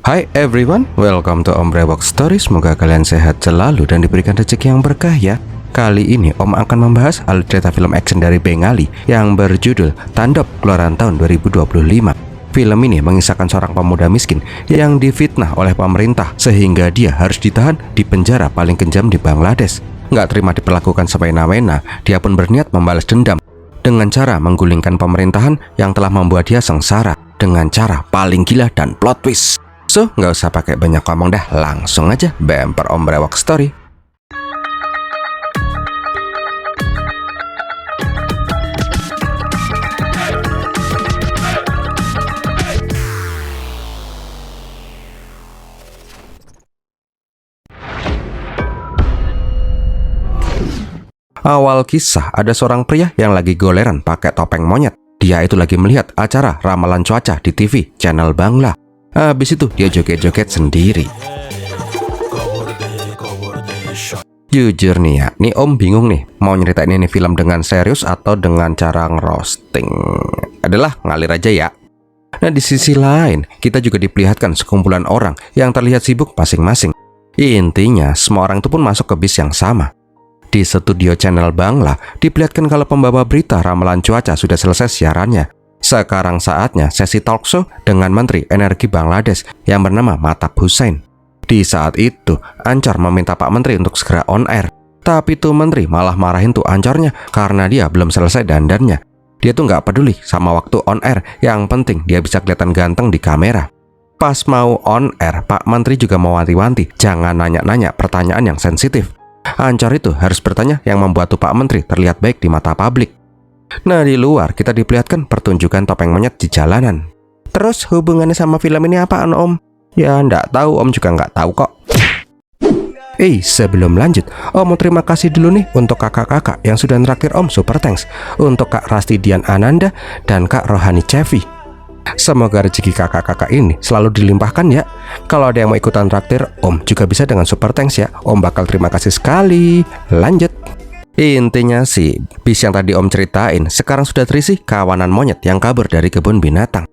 Hai everyone, welcome to Om Brewok Story. Semoga kalian sehat selalu dan diberikan rezeki yang berkah ya. Kali ini Om akan membahas alur cerita film action dari Bengali yang berjudul Tandop keluaran tahun 2025. Film ini mengisahkan seorang pemuda miskin yang difitnah oleh pemerintah sehingga dia harus ditahan di penjara paling kejam di Bangladesh. Nggak terima diperlakukan semena-mena, dia pun berniat membalas dendam dengan cara menggulingkan pemerintahan yang telah membuat dia sengsara dengan cara paling gila dan plot twist. So, nggak usah pakai banyak ngomong dah, langsung aja bemper Om Brewok Story. Awal kisah, ada seorang pria yang lagi goleran pakai topeng monyet. Dia itu lagi melihat acara ramalan cuaca di TV channel Bangla. Habis itu dia joget-joget sendiri. Jujur nih ya, nih Om bingung nih mau nyeritain ini film dengan serius atau dengan cara ngerosting. Adalah ngalir aja ya. Nah di sisi lain, kita juga diperlihatkan sekumpulan orang yang terlihat sibuk masing-masing. Intinya semua orang itu pun masuk ke bis yang sama. Di studio channel Bangla diperlihatkan kalau pembawa berita ramalan cuaca sudah selesai siarannya. Sekarang saatnya sesi talk show dengan Menteri Energi Bangladesh yang bernama Mahtab Hussain. Di saat itu, Anchor meminta Pak Menteri untuk segera on air. Tapi tuh Menteri malah marahin tuh Anchornya karena dia belum selesai dandannya. Dia tuh nggak peduli sama waktu on air, yang penting dia bisa kelihatan ganteng di kamera. Pas mau on air, Pak Menteri juga mewanti-wanti jangan nanya-nanya pertanyaan yang sensitif. Anchor itu harus bertanya yang membuat tuh Pak Menteri terlihat baik di mata publik. Nah di luar kita diperlihatkan pertunjukan topeng monyet di jalanan. Terus hubungannya sama film ini apaan Om? Ya ndak tahu, Om juga nggak tahu kok. Sebelum lanjut, Om mau terima kasih dulu nih untuk kakak-kakak yang sudah nraktir Om super thanks. Untuk Kak Rasti Dian Ananda dan Kak Rohani Cevi. Semoga rezeki kakak-kakak ini selalu dilimpahkan ya. Kalau ada yang mau ikutan traktir, Om juga bisa dengan super thanks ya. Om bakal terima kasih sekali. Lanjut. Intinya sih, bis yang tadi Om ceritain sekarang sudah terisi kawanan monyet yang kabur dari kebun binatang.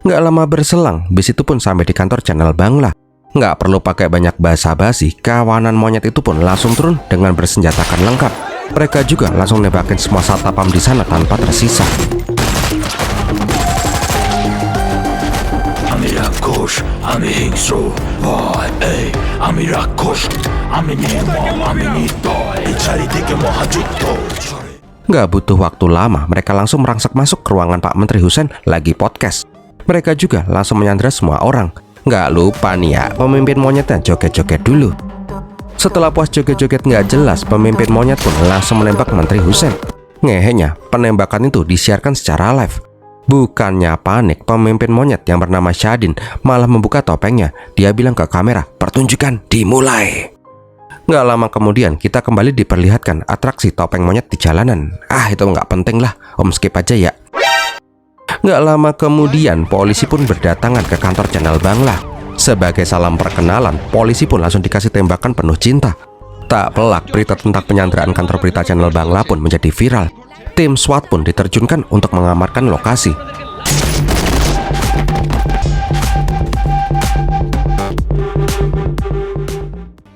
Nggak lama berselang, bis itu pun sampai di kantor channel Bangla. Nggak perlu pakai banyak basa-basi, kawanan monyet itu pun langsung turun dengan bersenjatakan lengkap. Mereka juga langsung nembakin semua satpam di sana tanpa tersisa. Nggak butuh waktu lama, mereka langsung merangsek masuk ke ruangan Pak Menteri Hussain lagi podcast. Mereka juga langsung menyandra semua orang. Nggak lupa nih ya, pemimpin monyetnya joget-joget dulu. Setelah puas joget-joget nggak jelas, pemimpin monyet pun langsung menembak Menteri Hussain. Ngehenya, penembakan itu disiarkan secara live. Bukannya panik, pemimpin monyet yang bernama Shadin malah membuka topengnya. Dia bilang ke kamera, pertunjukan dimulai. Nggak lama kemudian, kita kembali diperlihatkan atraksi topeng monyet di jalanan. Itu nggak penting lah, Om skip aja ya. Nggak lama kemudian, polisi pun berdatangan ke kantor channel Bangla. Sebagai salam perkenalan, polisi pun langsung dikasih tembakan penuh cinta. Tak pelak, berita tentang penyanderaan kantor berita channel Bangla pun menjadi viral. Tim SWAT pun diterjunkan untuk mengamankan lokasi.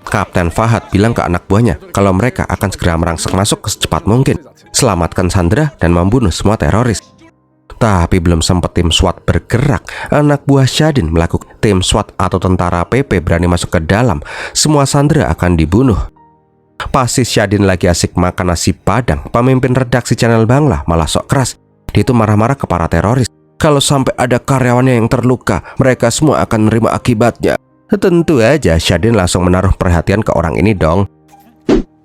Kapten Fahad bilang ke anak buahnya kalau mereka akan segera merangsek masuk secepat mungkin, selamatkan Sandra dan membunuh semua teroris. Tapi belum sempat tim SWAT bergerak, anak buah Shadin melakukan tim SWAT atau tentara PP berani masuk ke dalam, semua Sandra akan dibunuh. Pas si Shadin lagi asik makan nasi padang, pemimpin redaksi channel Bangla malah sok keras. Dia itu marah-marah ke para teroris. Kalau sampai ada karyawannya yang terluka, mereka semua akan menerima akibatnya. Tentu aja Shadin langsung menaruh perhatian ke orang ini dong.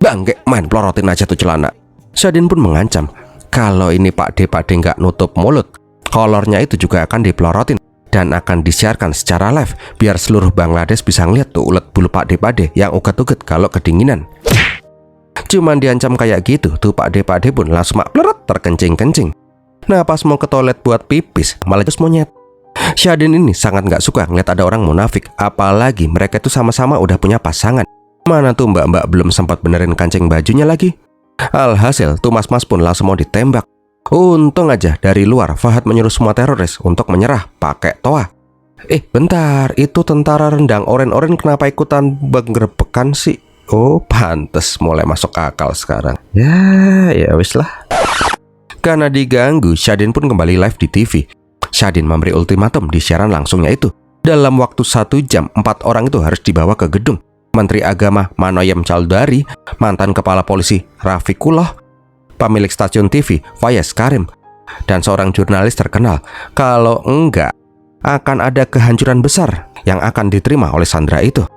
Bangke, main pelorotin aja tuh celana. Shadin pun mengancam, kalau ini Pak D nggak nutup mulut, kolornya itu juga akan dipelorotin dan akan disiarkan secara live biar seluruh Bangladesh bisa ngeliat tuh ulet bulu Pak D yang uget-uget kalau kedinginan. Cuman diancam kayak gitu, tuh Pak D pun langsung pleret terkencing-kencing. Nah pas mau ke toilet buat pipis, malah just monyet. Shadin ini sangat nggak suka ngeliat ada orang munafik, apalagi mereka itu sama-sama udah punya pasangan. Mana tuh mbak-mbak belum sempat benerin kancing bajunya lagi. Alhasil tuh mas-mas pun langsung mau ditembak. Untung aja dari luar Fahad menyuruh semua teroris untuk menyerah pakai toa. Bentar, itu tentara rendang oren-oren kenapa ikutan penggerebekan sih? Oh, pantes mulai masuk akal sekarang. Ya wis lah. Karena diganggu, Shadin pun kembali live di TV. Shadin memberi ultimatum di siaran langsungnya itu. Dalam waktu 1 jam, 4 orang itu harus dibawa ke gedung. Menteri Agama Manoyem Chowdhury, mantan kepala polisi Rafiqullah, pemilik stasiun TV Fayez Karim, dan seorang jurnalis terkenal. Kalau enggak, akan ada kehancuran besar yang akan diterima oleh Sandra itu.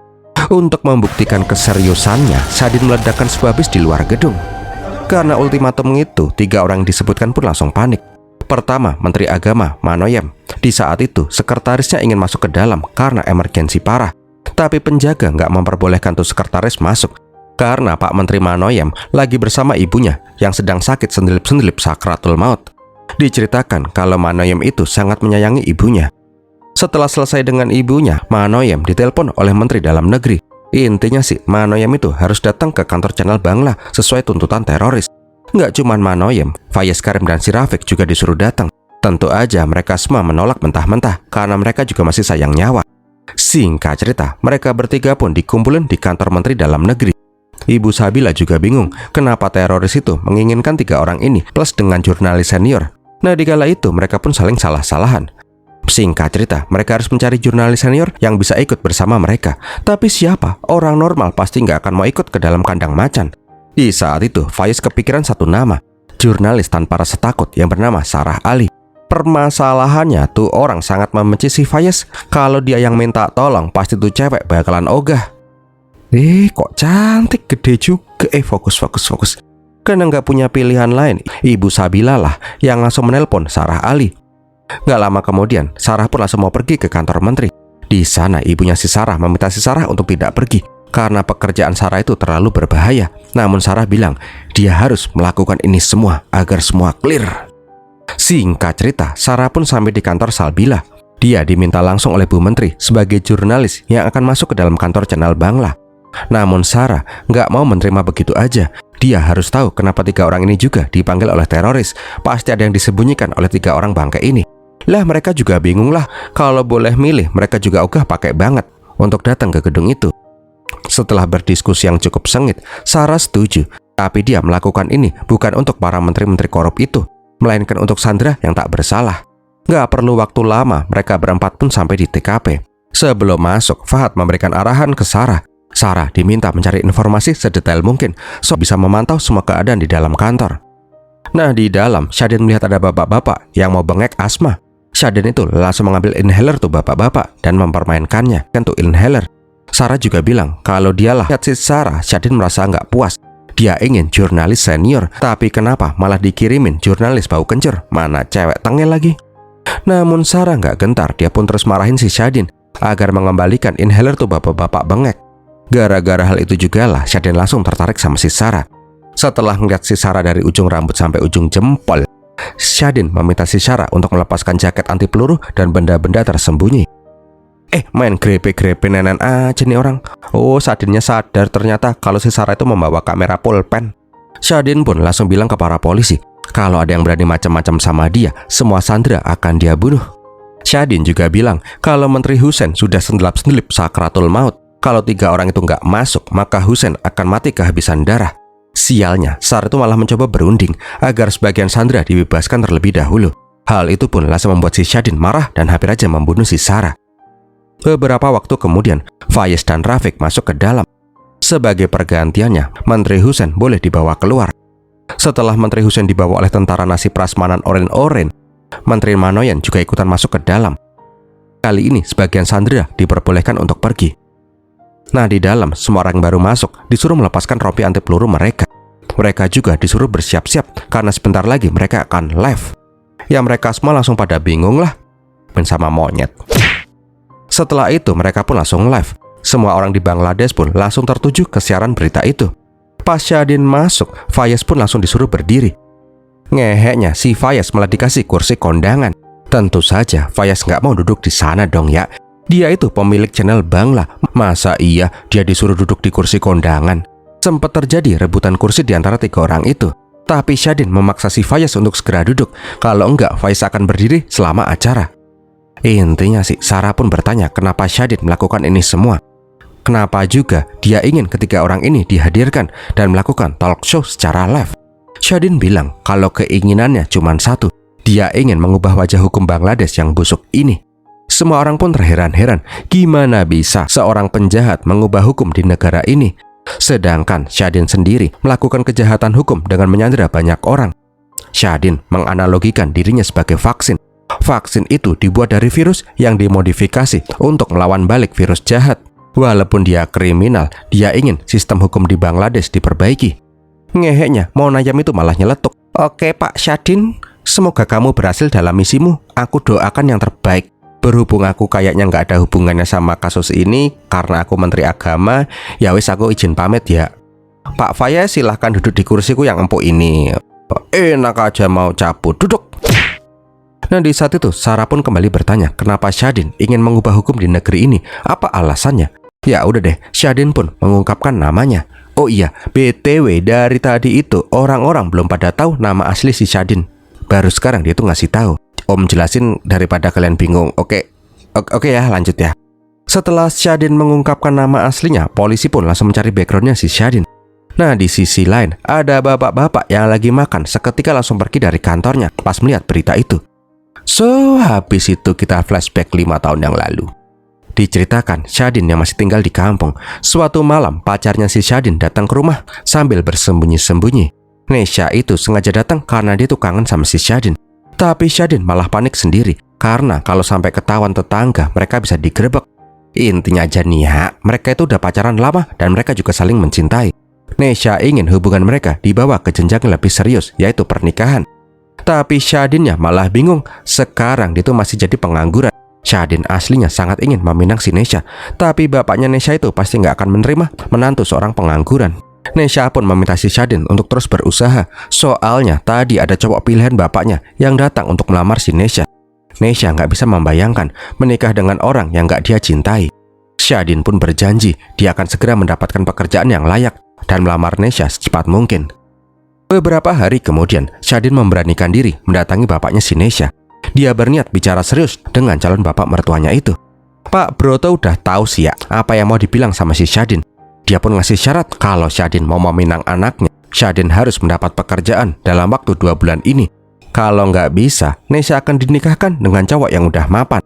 Untuk membuktikan keseriusannya, Shadin meledakkan sebuah bis di luar gedung. Karena ultimatum itu, 3 orang yang disebutkan pun langsung panik. Pertama, Menteri Agama Manoyem. Di saat itu, sekretarisnya ingin masuk ke dalam karena emergensi parah. Tapi penjaga nggak memperbolehkan tuh sekretaris masuk. Karena Pak Menteri Manoyem lagi bersama ibunya yang sedang sakit sendelip-sendelip sakratul maut. Diceritakan kalau Manoyem itu sangat menyayangi ibunya. Setelah selesai dengan ibunya, Manoyem ditelepon oleh Menteri Dalam Negeri. Intinya sih, Manoyem itu harus datang ke kantor channel Bangla sesuai tuntutan teroris. Nggak cuma Manoyem, Fayez Karim dan si Rafiq juga disuruh datang. Tentu aja mereka semua menolak mentah-mentah karena mereka juga masih sayang nyawa. Singkat cerita, mereka bertiga pun dikumpulin di kantor Menteri Dalam Negeri. Ibu Sabila juga bingung kenapa teroris itu menginginkan 3 orang ini plus dengan jurnalis senior. Nah, di kala itu mereka pun saling salah-salahan. Singkat cerita, mereka harus mencari jurnalis senior yang bisa ikut bersama mereka. Tapi siapa? Orang normal pasti nggak akan mau ikut ke dalam kandang macan. Di saat itu, Fayez kepikiran satu nama, jurnalis tanpa rasa takut yang bernama Sarah Ali. Permasalahannya tuh orang sangat membenci si Fayez. Kalau dia yang minta tolong, pasti tuh cewek bakalan ogah. Kok cantik, gede juga. Fokus. Karena nggak punya pilihan lain, Ibu Sabila lah yang langsung menelpon Sarah Ali. Gak lama kemudian, Sarah pun langsung mau pergi ke kantor menteri. Di sana, ibunya si Sarah meminta si Sarah untuk tidak pergi karena pekerjaan Sarah itu terlalu berbahaya. Namun Sarah bilang dia harus melakukan ini semua agar semua clear. Singkat cerita, Sarah pun sampai di kantor Salbila. Dia diminta langsung oleh Bu Menteri sebagai jurnalis yang akan masuk ke dalam kantor channel Bangla. Namun Sarah nggak mau menerima begitu aja. Dia harus tahu kenapa 3 orang ini juga dipanggil oleh teroris. Pasti ada yang disembunyikan oleh 3 orang bangke ini. Lah mereka juga bingung lah. Kalau boleh milih, mereka juga ogah pakai banget untuk datang ke gedung itu. Setelah berdiskusi yang cukup sengit, Sarah setuju. Tapi dia melakukan ini bukan untuk para menteri-menteri korup itu, melainkan untuk Sandra yang tak bersalah. Gak perlu waktu lama, mereka berempat pun sampai di TKP. Sebelum masuk, Fahad memberikan arahan ke Sarah. Sarah diminta mencari informasi sedetail mungkin, so bisa memantau semua keadaan di dalam kantor. Nah, di dalam, Shadin melihat ada bapak-bapak yang mau bengek asma. Shadin itu langsung mengambil inhaler tuh bapak-bapak dan mempermainkannya kan tuh inhaler. Sarah juga bilang kalau dialah lihat si Sarah, Shadin merasa nggak puas. Dia ingin jurnalis senior, tapi kenapa malah dikirimin jurnalis bau kencur? Mana cewek tengil lagi? Namun Sarah nggak gentar, dia pun terus marahin si Shadin agar mengembalikan inhaler tuh bapak-bapak bengek. Gara-gara hal itu juga lah Shadin langsung tertarik sama si Sarah. Setelah ngeliat si Sarah dari ujung rambut sampai ujung jempol, Shadin meminta si Sarah untuk melepaskan jaket anti peluru dan benda-benda tersembunyi. Main grepe-grepe nenek aja nih orang. Oh, Shadinnya sadar ternyata kalau si Sarah itu membawa kamera pulpen. Shadin pun langsung bilang ke para polisi, kalau ada yang berani macam-macam sama dia, semua Sandra akan dia bunuh. Shadin juga bilang kalau Menteri Hussein sudah sendelap-sendelip sakratul maut. Kalau 3 orang itu nggak masuk, maka Hussein akan mati kehabisan darah. Sialnya, Sarah itu malah mencoba berunding agar sebagian Sandra dibebaskan terlebih dahulu. Hal itu pun langsung membuat si Shadin marah dan hampir aja membunuh si Sarah. Beberapa waktu kemudian, Fayez dan Rafiq masuk ke dalam. Sebagai pergantiannya, Menteri Hussein boleh dibawa keluar. Setelah Menteri Hussein dibawa oleh tentara nasi prasmanan oren-oren, Menteri Manoyem juga ikutan masuk ke dalam. Kali ini, sebagian Sandra diperbolehkan untuk pergi. Nah, di dalam, semua orang yang baru masuk disuruh melepaskan rompi anti peluru mereka. Mereka juga disuruh bersiap-siap karena sebentar lagi mereka akan live. Ya mereka semua langsung pada bingung lah, main sama monyet. Setelah itu mereka pun langsung live. Semua orang di Bangladesh pun langsung tertuju ke siaran berita itu. Pas Shadin masuk, Fayez pun langsung disuruh berdiri. Ngeheknya si Fayez malah dikasih kursi kondangan. Tentu saja Fayez nggak mau duduk di sana dong ya. Dia itu pemilik channel Bangla. Masa iya dia disuruh duduk di kursi kondangan? Sempat terjadi rebutan kursi di antara 3 orang itu. Tapi Shadin memaksa si Fayez untuk segera duduk. Kalau enggak, Fayez akan berdiri selama acara. Intinya sih, Sarah pun bertanya kenapa Syadin melakukan ini semua. Kenapa juga dia ingin ketiga orang ini dihadirkan dan melakukan talk show secara live. Syadin bilang kalau keinginannya cuma satu, dia ingin mengubah wajah hukum Bangladesh yang busuk ini. Semua orang pun terheran-heran, gimana bisa seorang penjahat mengubah hukum di negara ini? Sedangkan Syadin sendiri melakukan kejahatan hukum dengan menyandera banyak orang. Syadin menganalogikan dirinya sebagai vaksin. Vaksin itu dibuat dari virus yang dimodifikasi untuk melawan balik virus jahat. Walaupun dia kriminal, dia ingin sistem hukum di Bangladesh diperbaiki. Ngeheknya, Monayam itu malah nyeletuk. Oke Pak Syadin, semoga kamu berhasil dalam misimu. Aku doakan yang terbaik. Berhubung aku kayaknya nggak ada hubungannya sama kasus ini karena aku Menteri Agama, ya wis aku izin pamit ya. Pak Fayez silahkan duduk di kursiku yang empuk ini. Enak aja mau cabut, duduk. Nah di saat itu Sarah pun kembali bertanya kenapa Syadin ingin mengubah hukum di negeri ini, apa alasannya? Ya udah deh, Syadin pun mengungkapkan namanya. Oh iya, BTW dari tadi itu orang-orang belum pada tahu nama asli si Syadin. Baru sekarang dia tuh ngasih tahu. Om jelasin daripada kalian bingung. Oke ya, lanjut ya. Setelah Syadin mengungkapkan nama aslinya, polisi pun langsung mencari backgroundnya si Syadin. Nah di sisi lain, ada bapak-bapak yang lagi makan seketika langsung pergi dari kantornya pas melihat berita itu. So, habis itu kita flashback 5 tahun yang lalu. Diceritakan, Syadin yang masih tinggal di kampung. Suatu malam, pacarnya si Syadin datang ke rumah sambil bersembunyi-sembunyi. Nesha itu sengaja datang karena dia tuh kangen sama si Syadin. Tapi Syadin malah panik sendiri karena kalau sampai ketahuan tetangga, mereka bisa digerebek. Intinya aja nih ya, mereka itu udah pacaran lama dan mereka juga saling mencintai. Nesha ingin hubungan mereka dibawa ke jenjang yang lebih serius, yaitu pernikahan. Tapi Syadinnya malah bingung, sekarang dia tuh masih jadi pengangguran. Syadin aslinya sangat ingin meminang si Nesha, tapi bapaknya Nesha itu pasti nggak akan menerima menantu seorang pengangguran. Nesha pun meminta si Syadin untuk terus berusaha, soalnya tadi ada cowok pilihan bapaknya yang datang untuk melamar si Nesha. Nesha nggak bisa membayangkan menikah dengan orang yang nggak dia cintai. Syadin pun berjanji dia akan segera mendapatkan pekerjaan yang layak dan melamar Nesha secepat mungkin. Beberapa hari kemudian, Syadin memberanikan diri mendatangi bapaknya si Nesha. Dia berniat bicara serius dengan calon bapak mertuanya itu. Pak Broto udah tahu sih ya apa yang mau dibilang sama si Syadin. Dia pun ngasih syarat kalau Syadin mau meminang anaknya, Syadin harus mendapat pekerjaan dalam waktu 2 bulan ini. Kalau nggak bisa, Nesha akan dinikahkan dengan cowok yang udah mapan.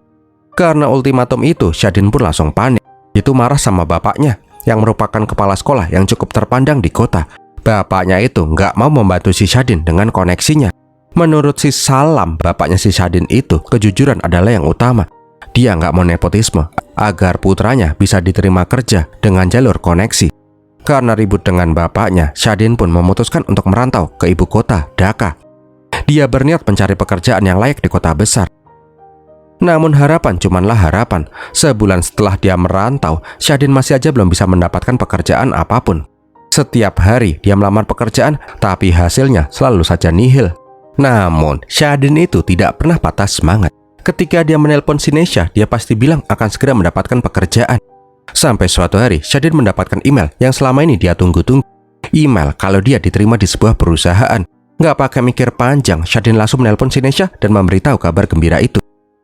Karena ultimatum itu, Syadin pun langsung panik. Itu marah sama bapaknya yang merupakan kepala sekolah yang cukup terpandang di kota. Bapaknya itu nggak mau membantu si Syadin dengan koneksinya. Menurut si Salam, bapaknya si Syadin itu, kejujuran adalah yang utama. Dia nggak mau nepotisme agar putranya bisa diterima kerja dengan jalur koneksi. Karena ribut dengan bapaknya, Syadin pun memutuskan untuk merantau ke ibu kota, Dhaka. Dia berniat mencari pekerjaan yang layak di kota besar. Namun harapan cumanlah harapan. Sebulan setelah dia merantau, Syadin masih aja belum bisa mendapatkan pekerjaan apapun. Setiap hari dia melamar pekerjaan, tapi hasilnya selalu saja nihil. Namun, Syadin itu tidak pernah patah semangat. Ketika dia menelpon si Nesha, dia pasti bilang akan segera mendapatkan pekerjaan. Sampai suatu hari, Syadin mendapatkan email yang selama ini dia tunggu-tunggu. Email kalau dia diterima di sebuah perusahaan. Nggak pakai mikir panjang, Syadin langsung menelpon si Nesha dan memberitahu kabar gembira itu.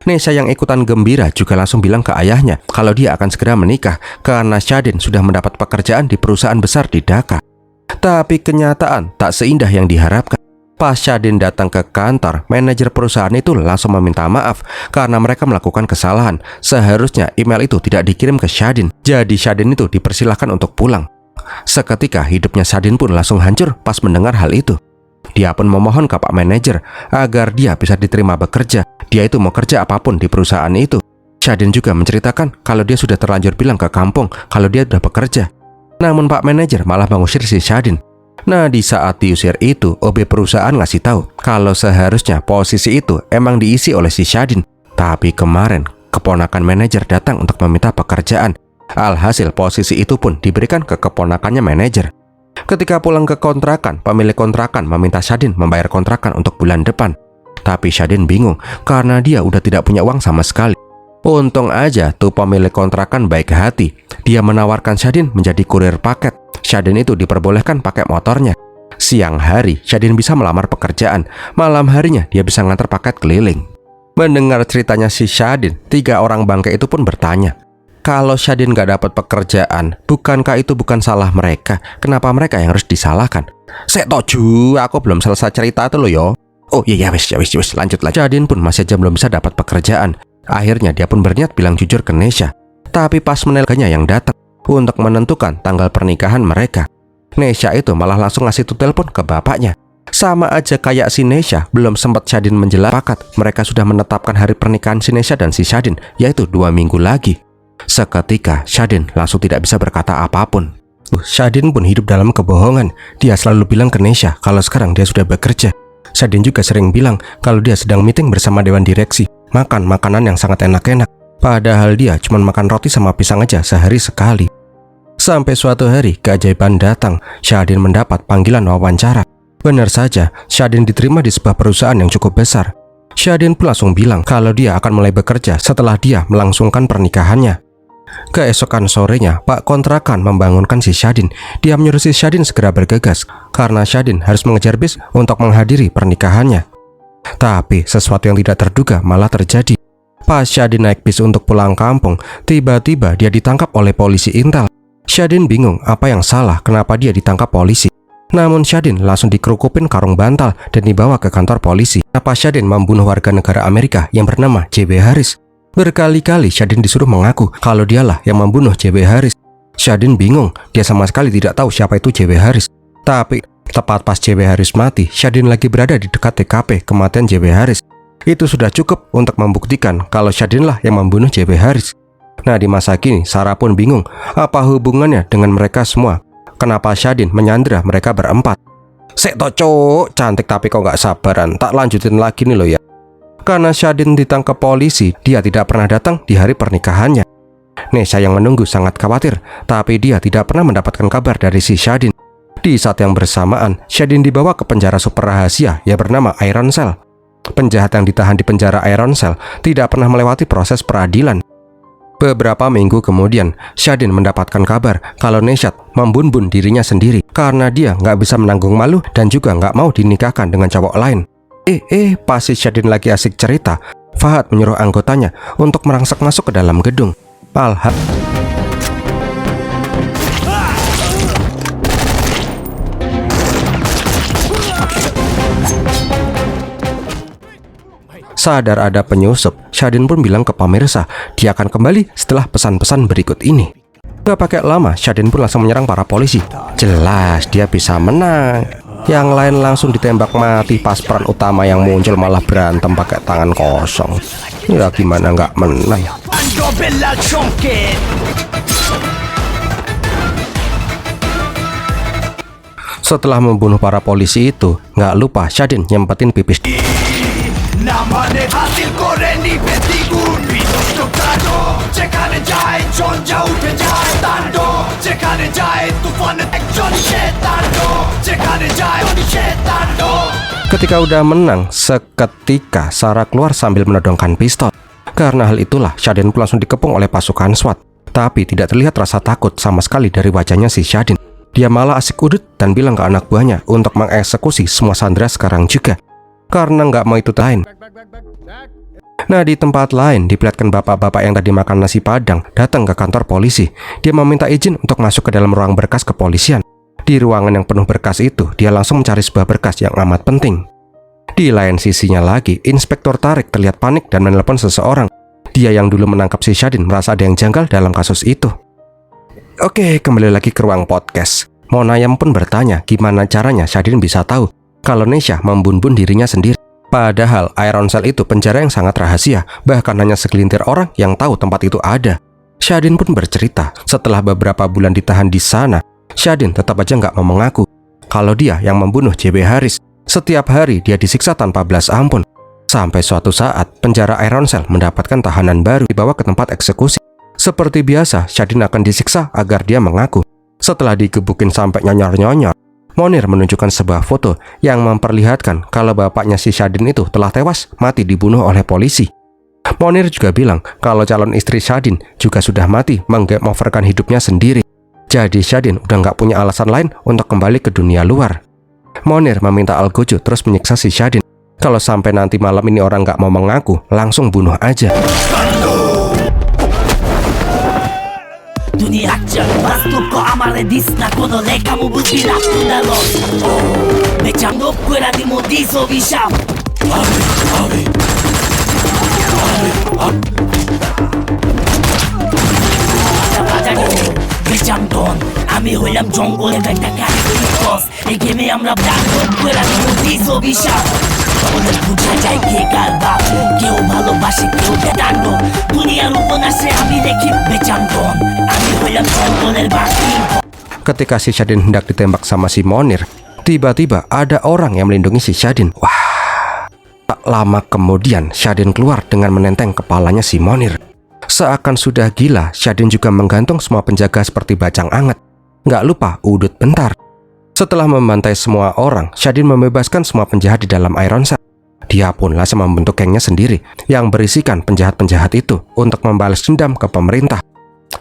Nesha yang ikutan gembira juga langsung bilang ke ayahnya kalau dia akan segera menikah karena Syadin sudah mendapat pekerjaan di perusahaan besar di Dhaka. Tapi kenyataan tak seindah yang diharapkan. Pas Syadin datang ke kantor, manajer perusahaan itu langsung meminta maaf karena mereka melakukan kesalahan. Seharusnya email itu tidak dikirim ke Syadin, jadi Syadin itu dipersilahkan untuk pulang. Seketika hidupnya Syadin pun langsung hancur pas mendengar hal itu. Dia pun memohon ke Pak Manajer agar dia bisa diterima bekerja. Dia itu mau kerja apapun di perusahaan itu. Syadin juga menceritakan kalau dia sudah terlanjur bilang ke kampung kalau dia sudah bekerja. Namun Pak Manajer malah mengusir si Syadin. Nah di saat diusir itu, OB perusahaan ngasih tahu kalau seharusnya posisi itu emang diisi oleh si Syadin. Tapi kemarin keponakan manajer datang untuk meminta pekerjaan. Alhasil posisi itu pun diberikan ke keponakannya manajer. Ketika pulang ke kontrakan, pemilik kontrakan meminta Syadin membayar kontrakan untuk bulan depan. Tapi Syadin bingung karena dia udah tidak punya uang sama sekali. Untung aja tuh pemilik kontrakan baik hati. Dia menawarkan Syadin menjadi kurir paket. Syadin itu diperbolehkan pakai motornya. Siang hari, Syadin bisa melamar pekerjaan. Malam harinya dia bisa ngantar paket keliling. Mendengar ceritanya si Shadin, 3 orang bangke itu pun bertanya, kalau Shadin gak dapat pekerjaan, bukankah itu bukan salah mereka? Kenapa mereka yang harus disalahkan? Sek toju, aku belum selesai cerita tuh lo yo. Oh iya wis, lanjut. Shadin pun masih aja belum bisa dapat pekerjaan. Akhirnya dia pun berniat bilang jujur ke Nesha. Tapi pas menelponnya yang datang untuk menentukan tanggal pernikahan mereka, Nesha itu malah langsung ngasih tuh telepon ke bapaknya. Sama aja kayak si Nesha, belum sempat Shadin menjelaskan, mereka sudah menetapkan hari pernikahan si Nesha dan si Shadin, yaitu 2 minggu lagi. Seketika, Shadin langsung tidak bisa berkata apapun. Shadin pun hidup dalam kebohongan. Dia selalu bilang ke Nesha kalau sekarang dia sudah bekerja. Shadin juga sering bilang kalau dia sedang meeting bersama dewan direksi, makan makanan yang sangat enak-enak. Padahal dia cuma makan roti sama pisang aja sehari sekali. Sampai suatu hari, keajaiban datang. Shadin mendapat panggilan wawancara. Benar saja, Shadin diterima di sebuah perusahaan yang cukup besar. Shadin pun langsung bilang kalau dia akan mulai bekerja setelah dia melangsungkan pernikahannya. Keesokan sorenya, Pak kontrakan membangunkan si Shadin. Dia menyuruh si Shadin segera bergegas karena Shadin harus mengejar bis untuk menghadiri pernikahannya. Tapi sesuatu yang tidak terduga malah terjadi. Pas Shadin naik bis untuk pulang kampung, tiba-tiba dia ditangkap oleh polisi intel. Shadin bingung apa yang salah, kenapa dia ditangkap polisi. Namun Shadin langsung dikerukupin karung bantal dan dibawa ke kantor polisi. Kenapa Shadin membunuh warga negara Amerika yang bernama J.B. Harris? Berkali-kali Shadin disuruh mengaku kalau dialah yang membunuh J.B. Harris. Shadin bingung, dia sama sekali tidak tahu siapa itu J.B. Harris. Tapi tepat pas J.B. Harris mati, Shadin lagi berada di dekat TKP kematian J.B. Harris. Itu sudah cukup untuk membuktikan kalau Shadin lah yang membunuh J.B. Harris. Nah, di masa kini Sarah pun bingung apa hubungannya dengan mereka semua. Kenapa Shadin menyandra mereka berempat? Sek to cok, cantik tapi kok gak sabaran. Tak lanjutin lagi nih lo ya. Karena Shadin ditangkap polisi, dia tidak pernah datang di hari pernikahannya. Nesha yang menunggu sangat khawatir, tapi dia tidak pernah mendapatkan kabar dari si Shadin. Di saat yang bersamaan, Shadin dibawa ke penjara super rahasia yang bernama Iron Cell. Penjahat yang ditahan di penjara Iron Cell tidak pernah melewati proses peradilan. Beberapa minggu kemudian, Shadin mendapatkan kabar kalau Nesha membunuh dirinya sendiri karena dia nggak bisa menanggung malu dan juga nggak mau dinikahkan dengan cowok lain. Pas si Shadin lagi asik cerita, Fahad menyuruh anggotanya untuk merangsek masuk ke dalam gedung. Sadar ada penyusup, Shadin pun bilang ke pemirsa dia akan kembali setelah pesan-pesan berikut ini. Gak pakai lama, Shadin pun langsung menyerang para polisi. Jelas dia bisa menang. Yang lain langsung ditembak mati pas peran utama yang muncul malah berantem pakai tangan kosong. Ya gimana nggak menang? Setelah membunuh para polisi itu, nggak lupa Shadin nyempetin pipis. Ketika udah menang, seketika Sarah keluar sambil menodongkan pistol. Karena hal itulah, Shadin pun langsung dikepung oleh pasukan SWAT. Tapi tidak terlihat rasa takut sama sekali dari wajahnya si Shadin. Dia malah asik udut dan bilang ke anak buahnya untuk mengeksekusi semua sandera sekarang juga. Karena nggak mau itu lain. Nah, di tempat lain diperlihatkan bapak-bapak yang tadi makan nasi padang datang ke kantor polisi. Dia meminta izin untuk masuk ke dalam ruang berkas kepolisian. Di ruangan yang penuh berkas itu, dia langsung mencari sebuah berkas yang amat penting. Di lain sisinya lagi, Inspektur Tarik terlihat panik dan menelepon seseorang. Dia yang dulu menangkap si Shadin merasa ada yang janggal dalam kasus itu. Oke, kembali lagi ke ruang podcast. Monayam pun bertanya gimana caranya Shadin bisa tahu kalau Nesha membunuh dirinya sendiri. Padahal Iron Cell itu penjara yang sangat rahasia, bahkan hanya segelintir orang yang tahu tempat itu ada. Shadin pun bercerita, setelah beberapa bulan ditahan di sana, Shadin tetap aja nggak mau mengaku kalau dia yang membunuh J.B. Harris. Setiap hari dia disiksa tanpa belas ampun. Sampai suatu saat, penjara Iron Cell mendapatkan tahanan baru dibawa ke tempat eksekusi. Seperti biasa, Shadin akan disiksa agar dia mengaku. Setelah digebukin sampai nyonyor-nyonyor, Monir menunjukkan sebuah foto yang memperlihatkan kalau bapaknya si Shadin itu telah tewas mati dibunuh oleh polisi. Monir juga bilang kalau calon istri Shadin juga sudah mati menggemoverkan hidupnya sendiri. Jadi Shadin udah nggak punya alasan lain untuk kembali ke dunia luar. Monir meminta Al-Gojo terus menyiksa si Shadin. Kalau sampai nanti malam ini orang nggak mau mengaku, langsung bunuh aja. Dunia acak, bastut ko amare disna kono leka mo bubila tundalo. Mechando quella di modiso visha. Mechando আমি হইলাম জঙ্গলে একটা কাঠের বস এই গেমে আমরা black quella di modiso visha. আমাদের বুঝা যায় কে কার বাপ, কেউ ভালোবাসে কেউ বেদান্ত, দুনিয়ার উপন্যাসে আমি দেখি বেচান্তন, আমি হইলাম জঙ্গলের বাকি. Ketika si Shadin hendak ditembak sama si Monir, tiba-tiba ada orang yang melindungi si Shadin. Wah, tak lama kemudian Shadin keluar dengan menenteng kepalanya si Monir. Seakan sudah gila, Shadin juga menggantung semua penjaga seperti bacang anget. Nggak lupa udut bentar. Setelah membantai semua orang, Shadin membebaskan semua penjahat di dalam Ironside. Dia pun langsung membentuk gengnya sendiri yang berisikan penjahat-penjahat itu untuk membalas dendam ke pemerintah.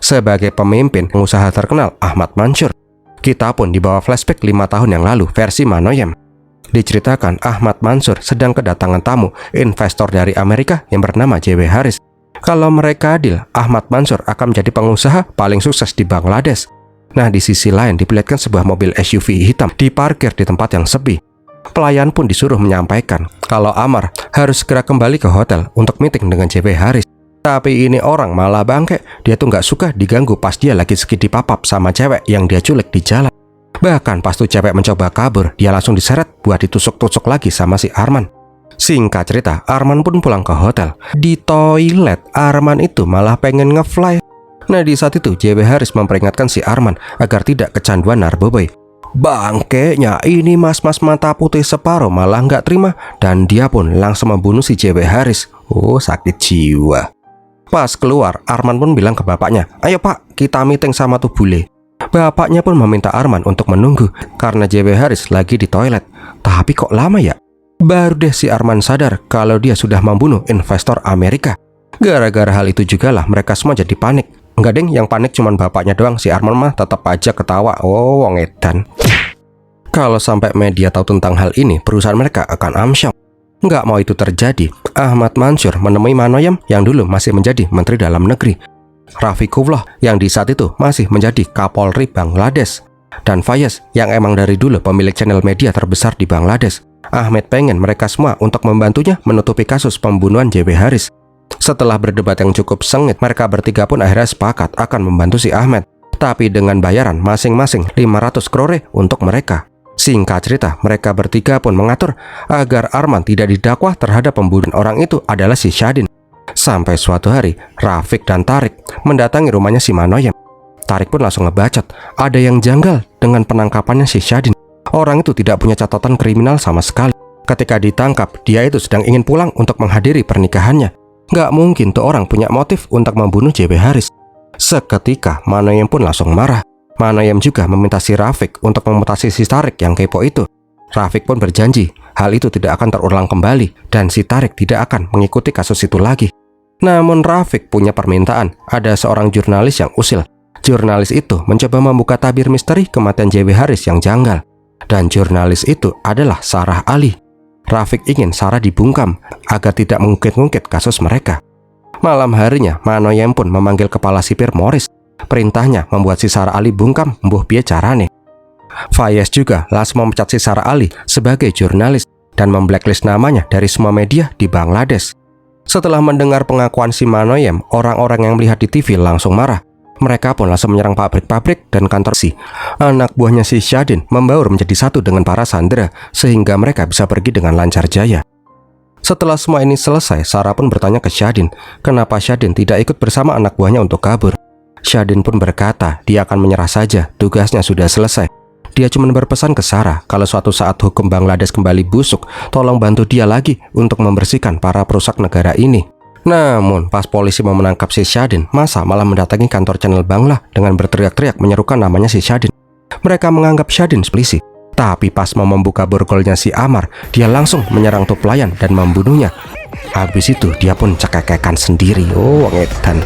Sebagai pemimpin pengusaha terkenal Ahmad Mansur, kita pun dibawa flashback 5 tahun yang lalu versi Manoyem. Diceritakan Ahmad Mansur sedang kedatangan tamu investor dari Amerika yang bernama J.W. Harris. Kalau mereka adil, Ahmad Mansur akan menjadi pengusaha paling sukses di Bangladesh. Nah, di sisi lain diperlihatkan sebuah mobil SUV hitam diparkir di tempat yang sepi. Pelayan pun disuruh menyampaikan kalau Amar harus segera kembali ke hotel untuk meeting dengan J.W. Harris. Tapi ini orang malah bangke, dia tuh nggak suka diganggu pas dia lagi skidi papap sama cewek yang dia culik di jalan. Bahkan pas tuh cewek mencoba kabur, dia langsung diseret buat ditusuk-tusuk lagi sama si Arman. Singkat cerita, Arman pun pulang ke hotel. Di toilet, Arman itu malah pengen ngefly. Nah, di saat itu J.W. Harris memperingatkan si Arman agar tidak kecanduan narkoba. Bangkenya ini mas-mas mata putih separuh malah nggak terima dan dia pun langsung membunuh si J.W. Harris. Oh, sakit jiwa. Pas keluar, Arman pun bilang ke bapaknya, "Ayo pak, kita meeting sama tuh bule." Bapaknya pun meminta Arman untuk menunggu karena J.W. Harris lagi di toilet. Tapi kok lama ya? Baru deh si Arman sadar kalau dia sudah membunuh investor Amerika. Gara-gara hal itu jugalah mereka semua jadi panik. Enggak deng, yang panik cuman bapaknya doang. Si Arman mah tetap aja ketawa. Oh, wong edan. Kalau sampai media tahu tentang hal ini, perusahaan mereka akan amsyong. Nggak mau itu terjadi, Ahmad Mansur menemui Manoyem yang dulu masih menjadi Menteri Dalam Negeri, Rafiqullah yang di saat itu masih menjadi Kapolri Bangladesh, dan Fayez yang emang dari dulu pemilik channel media terbesar di Bangladesh. Ahmed pengen mereka semua untuk membantunya menutupi kasus pembunuhan J.W. Harris. Setelah berdebat yang cukup sengit, mereka bertiga pun akhirnya sepakat akan membantu si Ahmed, tapi dengan bayaran masing-masing 500 crore untuk mereka. Singkat cerita, mereka bertiga pun mengatur agar Arman tidak didakwa terhadap pembunuhan orang itu adalah si Shadin. Sampai suatu hari, Rafiq dan Tarik mendatangi rumahnya si Manoyem. Tarik pun langsung ngebacot, ada yang janggal dengan penangkapannya si Shadin. Orang itu tidak punya catatan kriminal sama sekali. Ketika ditangkap, dia itu sedang ingin pulang untuk menghadiri pernikahannya. Nggak mungkin tuh orang punya motif untuk membunuh J.W. Harris. Seketika, Manoyem pun langsung marah. Manoyem juga meminta si Rafiq untuk memutasi si Tarik yang kepo itu. Rafiq pun berjanji, hal itu tidak akan terulang kembali dan si Tarik tidak akan mengikuti kasus itu lagi. Namun Rafiq punya permintaan, ada seorang jurnalis yang usil. Jurnalis itu mencoba membuka tabir misteri kematian J.W. Harris yang janggal. Dan jurnalis itu adalah Sarah Ali. Rafiq ingin Sarah dibungkam agar tidak mengungkit-ungkit kasus mereka. Malam harinya, Manoyem pun memanggil kepala sipir Morris. Perintahnya membuat si Sarah Ali bungkam mbuh piye carane. Fayez juga langsung memecat si Sarah Ali sebagai jurnalis dan memblacklist namanya dari semua media di Bangladesh. Setelah mendengar pengakuan si Manoyem, orang-orang yang melihat di TV langsung marah. Mereka pun langsung menyerang pabrik-pabrik dan kantor si anak buahnya si Shadin membaur menjadi satu dengan para sandera sehingga mereka bisa pergi dengan lancar jaya. Setelah semua ini selesai, Sarah pun bertanya ke Shadin, kenapa Shadin tidak ikut bersama anak buahnya untuk kabur. Shadin pun berkata dia akan menyerah saja, tugasnya sudah selesai. Dia cuma berpesan ke Sarah kalau suatu saat hukum Bangladesh kembali busuk, tolong bantu dia lagi untuk membersihkan para perusak negara ini. Namun, pas polisi mau menangkap si Shadin, masa malah mendatangi kantor channel Bangla dengan berteriak-teriak menyerukan namanya si Shadin. Mereka menganggap Shadin polisi. Tapi pas mau membuka borgolnya si Amar, dia langsung menyerang tuh pelayan dan membunuhnya. Habis itu, dia pun cekekekan sendiri. Oh, ngedan.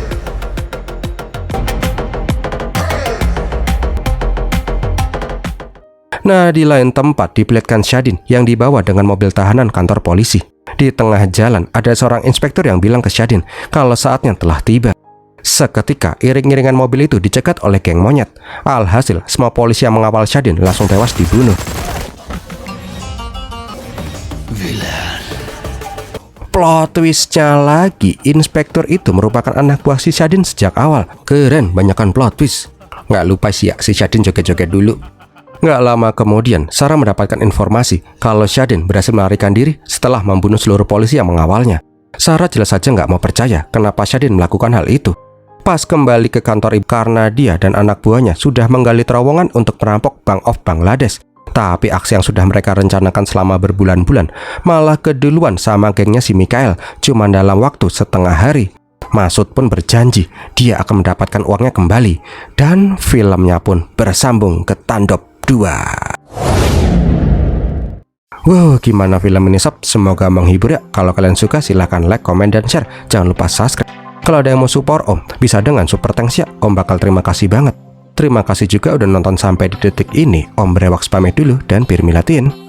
Nah, di lain tempat diperlihatkan Shadin yang dibawa dengan mobil tahanan kantor polisi. Di tengah jalan ada seorang inspektur yang bilang ke Shadin kalau saatnya telah tiba. Seketika iring-iringan mobil itu dicegat oleh geng monyet. Alhasil semua polisi yang mengawal Shadin langsung tewas dibunuh. Plot twistnya lagi, inspektur itu merupakan anak buah si Shadin sejak awal. Keren, banyakan plot twist. Nggak lupa sih ya, si Shadin joget-joget dulu. Nggak lama kemudian, Sarah mendapatkan informasi kalau Shadin berhasil melarikan diri setelah membunuh seluruh polisi yang mengawalnya. Sarah jelas saja nggak mau percaya kenapa Shadin melakukan hal itu. Pas kembali ke kantor karena dia dan anak buahnya sudah menggali terowongan untuk merampok Bank of Bangladesh. Tapi aksi yang sudah mereka rencanakan selama berbulan-bulan malah keduluan sama gengnya si Mikael cuma dalam waktu setengah hari. Masud pun berjanji dia akan mendapatkan uangnya kembali. Dan filmnya pun bersambung ke Tandop 2. Wow, gimana film ini sob? Semoga menghibur ya. Kalau kalian suka silahkan like, komen, dan share. Jangan lupa subscribe. Kalau ada yang mau support Om, bisa dengan super thanks ya. Om bakal terima kasih banget. Terima kasih juga udah nonton sampai di detik ini. Om Brewaks pamit dulu dan Birmilatin.